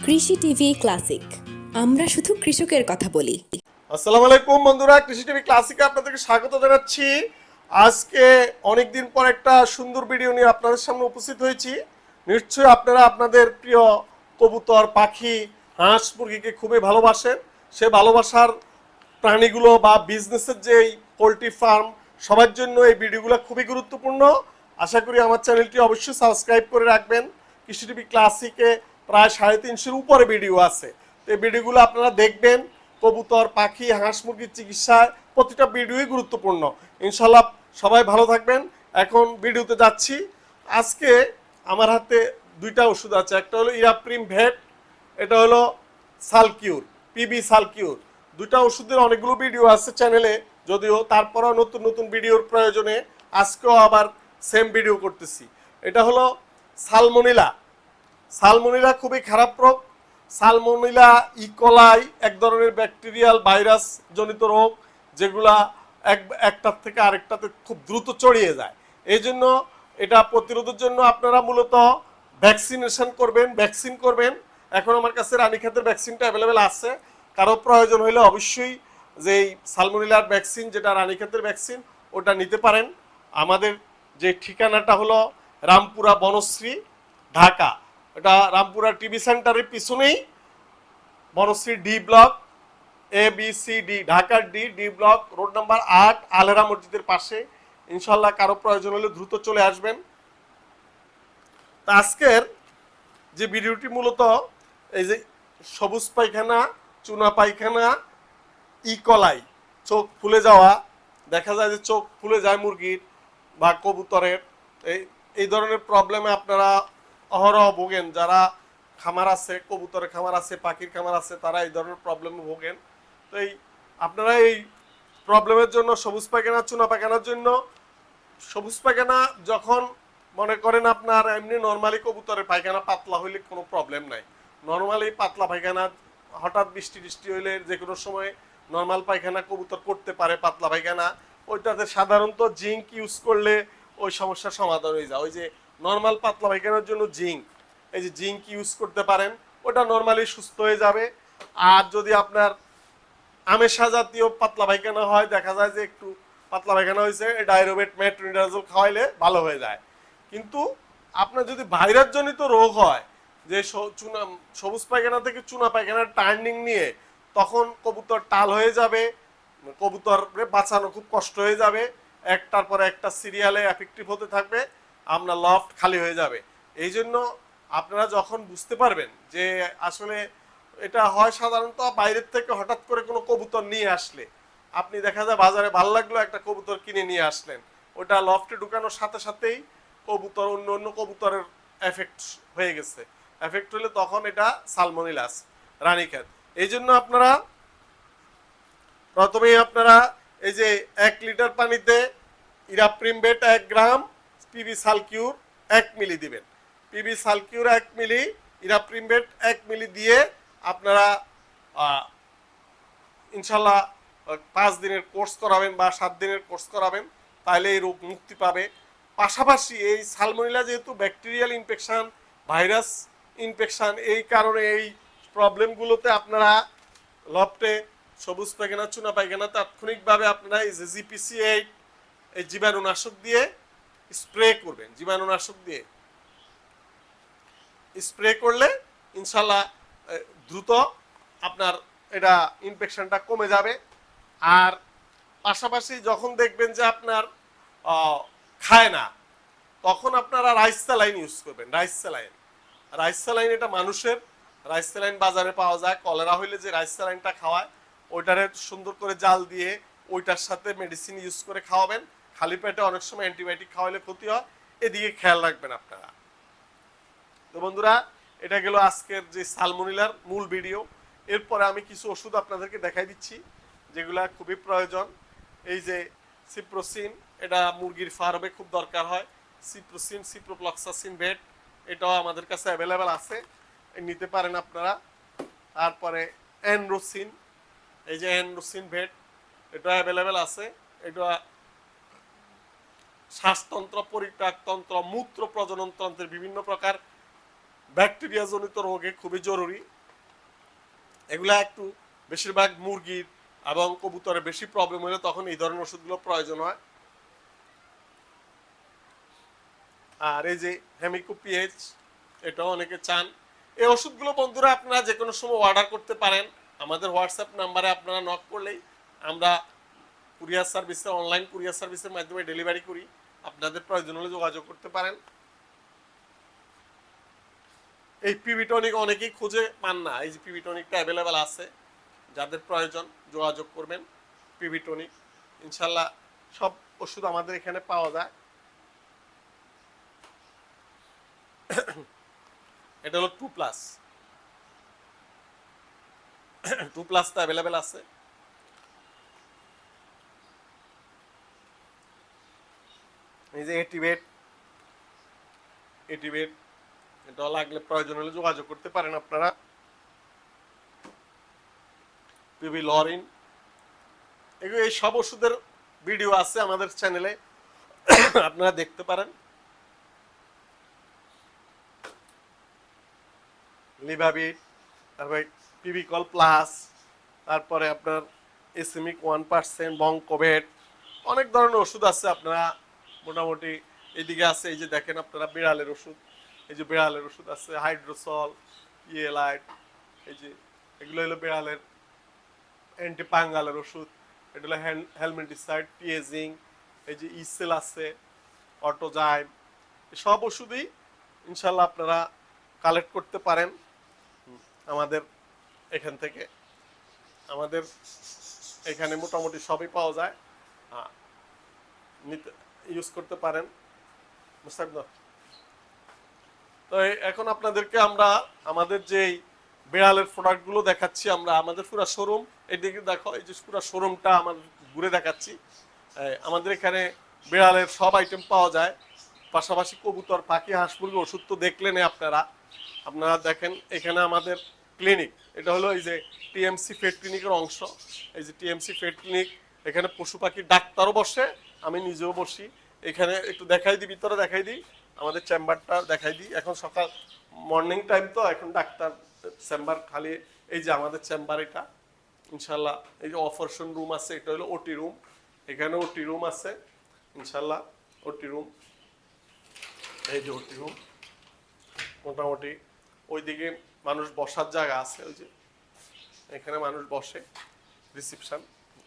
কৃষি TV classic, আমরা শুধু কৃষকের কথা বলি। আসসালামু আলাইকুম বন্ধুরা, কৃষি টিভি ক্লাসিকে আপনাদেরকে স্বাগত জানাচ্ছি। আজকে অনেকদিন পর একটা সুন্দর ভিডিও নিয়ে আপনাদের সামনে উপস্থিত হয়েছি। নিশ্চয়ই আপনারা আপনাদের প্রিয় কবুতর, পাখি, হাঁস, মুরগিকে খুবই ভালোবাসেন। সে ভালোবাসার প্রাণীগুলো বা বিজনেসের যেই পোলট্রি ফার্ম, সবার জন্য এই ভিডিওগুলো খুবই গুরুত্বপূর্ণ। আশা করি আমার চ্যানেলটি অবশ্যই সাবস্ক্রাইব করে রাখবেন। কৃষি টিভি ক্লাসিকে প্রায় 350-এর উপরে ভিডিও আছে, তো এই ভিডিওগুলো আপনারা দেখবেন। কবুতর, পাখি, হাঁস, মুরগির চিকিৎসায় প্রতিটা ভিডিওই গুরুত্বপূর্ণ। ইনশাল্লাহ সবাই ভালো থাকবেন। এখন ভিডিওতে যাচ্ছি। আজকে আমার হাতে দুইটা ওষুধ আছে, একটা হলো ইরাপ্রিম ভেট, এটা হলো সালকিউর, পিবি সালকিউর। দুটা ওষুধের অনেকগুলো ভিডিও আছে চ্যানেলে, যদিও তারপরেও নতুন নতুন ভিডিওর প্রয়োজনে আজকেও আবার সেম ভিডিও করতেছি। এটা হলো সালমোনেলা। সালমোনেলা খুবই খারাপ রোগ। সালমোনেলা ইকোলাই এক ধরনের ব্যাকটেরিয়াল ভাইরাস জনিত রোগ, যেগুলা একটার থেকে আরেকটাতে খুব দ্রুত ছড়িয়ে যায়। এই জন্য এটা প্রতিরোধের জন্য আপনারা মূলত ভ্যাকসিনেশন করবেন, ভ্যাকসিন করবেন। এখন আমার কাছে রানীক্ষেতের ভ্যাকসিনটা অ্যাভেলেবেল আছে। কারো প্রয়োজন হলে অবশ্যই যেই সালমোনেলার ভ্যাকসিন, যেটা রানীক্ষেতের ভ্যাকসিন, ওটা নিতে পারেন। আমাদের যে ঠিকানাটা হলো রামপুরা বনশ্রী, ঢাকা। এটা রামপুরা টিভি সেন্টারের পিছনেই, বনশ্রী ডি ব্লক, ABCD, ঢাকার ডি ব্লক, রোড নাম্বার 8, আলেরা মসজিদের পাশে। ইনশাল্লাহ কারো প্রয়োজন হলে দ্রুত চলে আসবেন। তা আজকের যে ভিডিওটি মূলত এই যে সবুজ পায়খানা, চুনা পায়খানা, ইকলাই, চোখ ফুলে যাওয়া, দেখা যায় যে চোখ ফুলে যায় মুরগির বা কবুতরের, এই এই ধরনের প্রবলেমে আপনারা অহরহ ভোগেন। যারা খামার আছে, কবুতরের খামার আছে, পাখির খামার আছে, তারা এই ধরনের প্রবলেমে ভোগেন। তো আপনারা এই প্রবলেমের জন্য, সবুজ পায়খানা, চুনা পায়খানার জন্য, সবুজ পায়খানা যখন মনে করেন আপনার এমনি নর্মালি কবুতরের পায়খানা পাতলা হইলে কোনো প্রবলেম নাই। নর্মালি পাতলা পায়খানা, হঠাৎ বৃষ্টি টিষ্টি হইলে যে কোনো সময় নর্মাল পায়খানা কবুতর করতে পারে, পাতলা পায়খানা, ওইটাতে সাধারণত জিঙ্ক ইউজ করলে ওই সমস্যার সমাধান হয়ে যায়। ওই যে নর্মাল পাতলা পায়খানার জন্য জিঙ্ক, এই যে জিঙ্ক ইউজ করতে পারেন, ওটা নর্মালি সুস্থ হয়ে যাবে। আর যদি আপনার আমেশা জাতীয় পাতলা পায়খানা হয়, দেখা যায় যে একটু পাতলা পায়খানা হয়েছে, ডাইরোবেট মেট্রোনিডাজল খাওয়াইলে ভালো হয়ে যায়। কিন্তু আপনার যদি ভাইরাস জনিত রোগ হয়, যে সবুজ পায়খানা থেকে চুনা পায়খানার টার্নিং নিয়ে, তখন কবুতর টাল হয়ে যাবে, কবুতরে বাঁচানো খুব কষ্ট হয়ে যাবে, একটার পর একটা সিরিয়ালে এফেক্টিভ হতে থাকবে, আপনার লফট খালি হয়ে যাবে। এই জন্য আপনারা যখন বুঝতে পারবেন যে আসলে এটা হয়, সাধারণত বাইরের থেকে হঠাৎ করে কোনো কবুতর নিয়ে আসলে, আপনি দেখা যায় বাজারে ভালো লাগলো একটা কবুতর কিনে নিয়ে আসলেন, ওটা লফটে ঢুকানোর সাথে সাথেই কবুতর অন্য অন্য কবুতরের এফেক্ট হয়ে গেছে। এফেক্ট হলে তখন এটা সালমোনেলাস, রানীক্ষেত। এই জন্য আপনারা প্রথমেই এই যে 1 লিটার পানিতে ইরাপ্রিম বেট 1 গ্রাম, পিবি সালকিউর 1 মিলি দিবেন। পিবি সালকিউর 1 মিলি, ইরাপ্রিম বেট 1 মিলি দিয়ে আপনারা ইনশাল্লাহ 5 দিনের কোর্স করাবেন বা 7 দিনের কোর্স করাবেন, তাহলে এই রোগ মুক্তি পাবে। পাশাপাশি এই সালমোনেলা যেহেতু ব্যাকটেরিয়াল ইনফেকশন, ভাইরাস ইনফেকশন, এই কারণে এই প্রবলেমগুলোতে আপনারা লফটে সবুজ পায়খানা, চুনা পায়খানা তাৎক্ষণিকভাবে আপনারা এই যে GPC8, এই জীবাণুনাশক দিয়ে স্প্রে করবেন। জীবাণুনাশক দিয়ে স্প্রে করলে ইনশাল্লাহ দ্রুত আপনার এটা ইনফেকশনটা কমে যাবে। আর পাশাপাশি যখন দেখবেন যে আপনার খায় না, তখন আপনারা রাইস স্যালাইন ইউজ করবেন। রাইস স্যালাইন এটা মানুষের রাইস স্যালাইন বাজারে পাওয়া যায়। কলেরা হইলে যে রাইস স্যালাইনটা খাওয়ায়, ওইটারে সুন্দর করে জাল দিয়ে ওইটার সাথে মেডিসিন ইউজ করে খাওয়াবেন। খালি পেটে অনেক সময় অ্যান্টিবায়োটিক খাওয়াইলে ক্ষতি হয়, এদিকে খেয়াল রাখবেন আপনারা। তো বন্ধুরা, এটা গেল আজকের যে সালমোনেলার মূল ভিডিও। এরপরে আমি কিছু ওষুধ আপনাদেরকে দেখাই দিচ্ছি যেগুলা খুবই প্রয়োজন। এই যে সিপ্রোসিন, এটা মুরগির ফার্মে খুব দরকার হয়। সিপ্রোসিন, সিপ্রোফ্লক্সাসিন ভেট, এটাও আমাদের কাছে অ্যাভেলেবেল আছে, নিতে পারেন আপনারা। তারপরে অ্যানরোসিন, এই যে অ্যানরোসিন ভেট, এটা অ্যাভেলেবেল আছে। এটা শ্বাসতন্ত্র, পরিপাকতন্ত্র, মূত্র প্রজনন তন্ত্রের বিভিন্ন প্রকার ব্যাকটেরিয়া জনিত রোগে খুবই জরুরি। এগুলা একটু বেশিরভাগ মুরগির এবং কবুতরের বেশি প্রবলেম হলে তখন এই ধরনের ওষুধগুলো প্রয়োজন হয়। আর এই যে হেমিকো পিএইচ, এটাও অনেকে চান। এই ওষুধগুলো বন্ধুরা আপনারা যে কোনো সময় অর্ডার করতে পারেন। আমাদের হোয়াটসঅ্যাপ নাম্বারে আপনারা নক করলেই আমরা কুরিয়ার সার্ভিসে, অনলাইন কুরিয়ার সার্ভিসের মাধ্যমে ডেলিভারি করি। আপনাদের প্রয়োজন হলে যোগাযোগ করতে পারেন। এই পিবি টনিক অনেকেই খুঁজে পান না, এই যে পিবি টনিকটা অ্যাভেলেবেল আছে, যাদের প্রয়োজন যোগাযোগ করবেন। পিবি টনিক ইনশাল্লাহ সব ওষুধ আমাদের এখানে পাওয়া যায়। এটা হলো 2+, 2+টা অ্যাভেলেবেল আছে। এই যে এটিভেট, এটাও লাগলে প্রয়োজন হলে যোগাযোগ করতে পারেন আপনারা। পিবি লরিন, এগুলো এই সব ওষুধের ভিডিও আছে আমাদের চ্যানেলে, আপনারা দেখতে পারেন। লিভাবিট, তারপরে পিবিকল প্লাস, তারপরে আপনার এসিমিক 1%, বঙ্কোভেট, অনেক ধরনের ওষুধ আছে। আপনারা মোটামুটি এইদিকে আছে, এই যে দেখেন আপনারা বিড়ালের ওষুধ, এই যে বিড়ালের ওষুধ আছে, হাইড্রোসল, ইয়েলাইট, এই যে এগুলো হলো বিড়ালের অ্যান্টিপাঙ্গালের ওষুধ। এটা হলো হেলমেন্টিসাইড, পিএজিং, এই যে ইসেল আছে, অটোজাইম, সব ওষুধই ইনশাল্লাহ আপনারা কালেক্ট করতে পারেন আমাদের এখান থেকে। আমাদের এখানে মোটামুটি সবই পাওয়া যায়, নিতে ইউজ করতে পারেন। তো এখন আপনাদেরকে আমরা আমাদের যেই বিড়ালের প্রোডাক্টগুলো দেখাচ্ছি, আমরা আমাদের পুরো শোরুম, এদিকে দেখো, এই যে পুরো শোরুমটা আমাদের ঘুরে দেখাচ্ছি। আমাদের এখানে বিড়ালের সব আইটেম পাওয়া যায়, পাশাপাশি কবুতর, পাখি, হাঁস মুরগি ওষুধ তো দেখলেন আপনারা দেখেন। এখানে আমাদের ক্লিনিক, এটা হলো এই যে টিএমসি ফেড ক্লিনিকের অংশ। এই যে টিএমসি ফেড ক্লিনিক, এখানে পশু পাখির ডাক্তারও বসে, আমি নিজেও বসি এখানে। একটু দেখাই দিই, ভিতরে দেখাই দিই, আমাদের চেম্বারটা দেখাই দিই। এখন সকাল মর্নিং টাইম তো, এখন ডাক্তার চেম্বার খালি। এই যে আমাদের চেম্বার এটা ইনশাল্লাহ। এই যে অপারেশন রুম আছে, এটা হলো ওটি রুম, এখানে ওটি রুম আছে ইনশাল্লাহ, ওটি রুম। এই যে ওটি রুম, মোটামুটি ওইদিকে মানুষ বসার জায়গা আছে, ওই যে এখানে মানুষ বসে।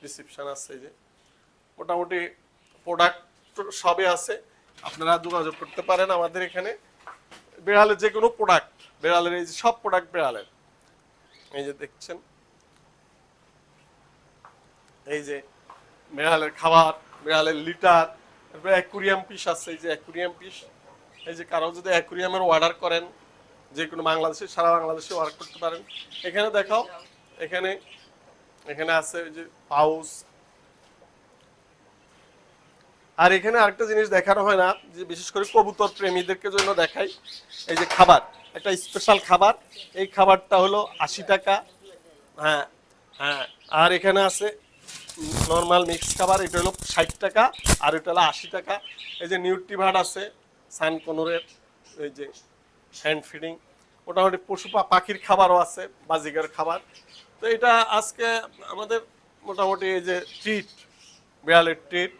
রিসিপশন আছে, এই যে মোটামুটি প্রোডাক্ট সবে আছে। আপনারা যোগাযোগ করতে পারেন আমাদের এখানে। বিড়ালের যে কোনো প্রোডাক্ট, বিড়ালের এই যে সব প্রোডাক্ট বিড়ালের, এই যে দেখছেন, এই যে বিড়ালের খাবার, বিড়ালের লিটার, তারপরে অ্যাকুরিয়াম পিস আছে, এই যে অ্যাকুরিয়াম পিস। এই যে কারো যদি অ্যাকুরিয়ামের অর্ডার করেন, যে কোনো বাংলাদেশে, সারা বাংলাদেশে অর্ডার করতে পারেন। এখানে দেখাও, এখানে আছে ওই যে পাউস। আর এখানে আরেকটা জিনিস দেখানো হয় না, যে বিশেষ করে কবুতর প্রেমীদেরকে জন্য দেখাই, এই যে খাবার, একটা স্পেশাল খাবার। এই খাবারটা হলো 80 টাকা। হ্যাঁ হ্যাঁ। আর এখানে আছে নর্মাল মিক্স খাবার, এটা হলো 60 টাকা, আর এটা হলো 80 টাকা। এই যে নিউট্রিভার্ট আছে সানকোনোরের, এই যে হ্যান্ড ফিডিং। মোটামুটি পশু পাখির খাবারও আছে, বাজিগার খাবার। তো এটা আজকে আমাদের মোটামুটি এই যে ট্রিট, বিড়ালের ট্রিট।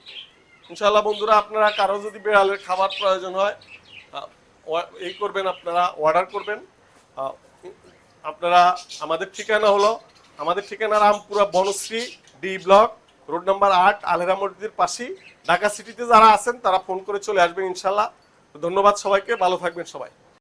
ইনশাল্লাহ বন্ধুরা, আপনারা কারো যদি বিড়ালের খাবার প্রয়োজন হয়, এই করবেন, আপনারা অর্ডার করবেন। আপনারা আমাদের ঠিকানা হলো, আমাদের ঠিকানা Rampura Banasree D block, road number 8, আলহেরা মসজিদের পাশেই। ঢাকা সিটিতে যারা আছেন তারা ফোন করে চলে আসবেন ইনশাল্লাহ। ধন্যবাদ সবাইকে, ভালো থাকবেন সবাই।